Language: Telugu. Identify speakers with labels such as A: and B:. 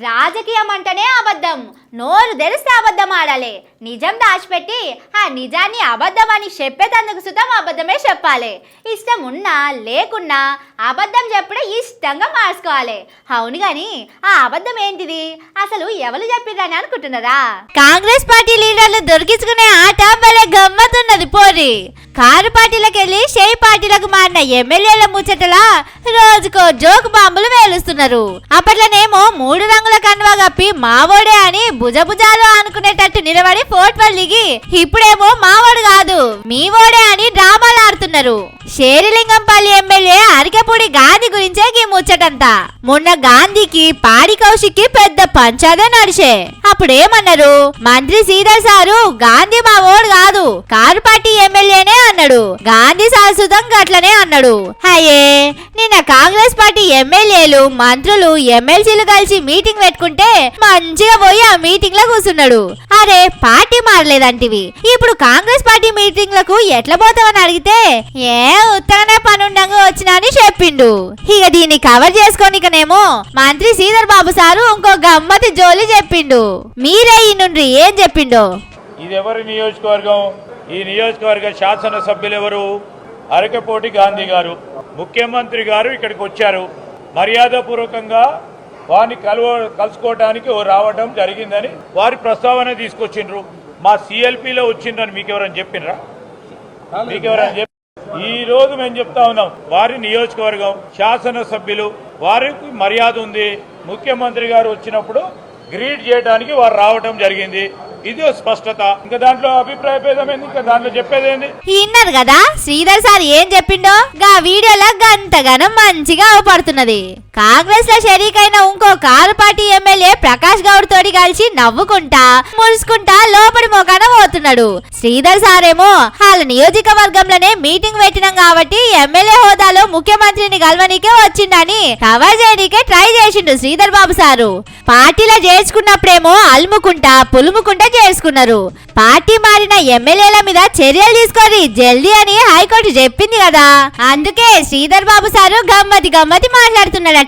A: రాజకీయం అంటేనే అబద్ధం. నోరు తెరిస్తే అబద్ధం ఆడాలి. నిజం దాచిపెట్టి ఆ నిజాన్ని అబద్ధం అని చెప్పేటందుకు సుతం అబద్ధమే చెప్పాలి. ఇష్టం ఉన్నా లేకున్నా అబద్ధం చెప్పుడే ఇష్టంగా మార్చుకోవాలి. అవును గాని ఆ అబద్ధం ఏంటిది? అసలు ఎవరు చెప్పిరని అనుకుంటున్నారా? కాంగ్రెస్ పార్టీ లీడర్లు దొరికించుకునే ఆట భలే గమ్మతున్నది పోరి. కారు పార్టీలకు వెళ్ళి షేయ్ పార్టీలకు మారిన ఎమ్మెల్యేల ముచ్చటలా రోజుకో జోకు బాంబులు వేలుస్తున్నారు. అప్పట్లోనేమో 3 రంగుల కండువా కప్పి మావోడే అని భుజభుజాలు అనుకునేటట్టు నిలబడి ఫోటోలు దిగి ఇప్పుడేమో మావోడు కాదు మీవోడే అని డ్రామాలు ఆడుతున్నారు. శేరిలింగంపల్లి ఎమ్మెల్యే అరికెపూడి గాంధీ గురించే ఈ ముచ్చటంతా. మొన్న గాంధీకి పాడి కౌశిక్కి పెద్ద పంచాదే నడిచే. అప్పుడేమన్నారు? మంత్రి శ్రీధర్ సారు గాంధీ మా ఓడు కాదు కారు పార్టీ ఎమ్మెల్యేనే అన్నాడు. గాంధీ శాశ్వతం గట్లనే అన్నాడు. అయ్యే నిన్న కాంగ్రెస్ పార్టీ ఎమ్మెల్యేలు మంత్రులు ఎమ్మెల్సీలు కలిసి మీటింగ్ పెట్టుకుంటే మంచిగా పోయి ఆ మీటింగ్ లో కూర్చున్నాడు. అరే పార్టీ మారలేదంటివి ఇప్పుడు కాంగ్రెస్ పార్టీ మీటింగ్ లకు ఎట్లా పోతావని అడిగితే ఏ ఉత్తగానే పనుండంగా వచ్చినా అని చెప్పిండు. ఇక దీన్ని కవర్ చేసుకోనికనేమో మంత్రి శ్రీధర్ బాబు సారు ఇంకో గమ్మతి జోలి చెప్పిండు. మీరే ఈ నుండి ఏం చెప్పిండో.
B: ఇది ఎవరి నియోజకవర్గం? ఈ నియోజకవర్గ శాసనసభ్యులు ఎవరు? అరకపూడి గాంధీ గారు. ముఖ్యమంత్రి గారు ఇక్కడికి వచ్చారు. మర్యాదపూర్వకంగా వారిని కలుసుకోవడానికి రావడం జరిగిందని వారి ప్రస్తావన తీసుకొచ్చిండ్రు. మా సిఎల్పిలో వచ్చిండ్రని మీకు ఎవరైనా చెప్పినరా? ఈ రోజు మేము చెప్తా ఉన్నాం, వారి నియోజకవర్గం శాసనసభ్యులు, వారికి మర్యాద ఉంది. ముఖ్యమంత్రి గారు వచ్చినప్పుడు గ్రీట్ చేయడానికి వారు రావడం జరిగింది. ఇది స్పష్టత. ఇంకా దాంట్లో అభిప్రాయ భేదం ఏంది? ఇంకా దాంట్లో చెప్పేది ఏంది?
A: విన్నారు కదా శ్రీధర్ సార్ ఏం చెప్పిండో. గా వీడియోలో గంటగానం మంచిగా అవపడుతున్నది. కాంగ్రెస్ లో షరీకైన ఇంకో car party MLA Prakash Goud తోటి కలిసి నవ్వుకుంటా మురుసుకుంటా లోపలి మోకాన పోతున్నాడు. శ్రీధర్ సారేమో వాళ్ళ నియోజకవర్గంలోనే మీటింగ్ పెట్టినాం కాబట్టి ఎమ్మెల్యే హోదాలో ముఖ్యమంత్రిని కలవనీకే వచ్చిండని కవర్ చేయడానికే ట్రై చేసిండు శ్రీధర్ బాబు సారు. పార్టీలో చేర్చుకున్నప్పుడేమో అల్ముకుంటా పులుముకుంటా చేసుకున్నారు. పార్టీ మారిన ఎమ్మెల్యేల మీద చర్యలు తీసుకోరి జల్దీ అని హైకోర్టు చెప్పింది కదా. అందుకే శ్రీధర్ బాబు సారు గమ్మతి మాట్లాడుతున్నాడట.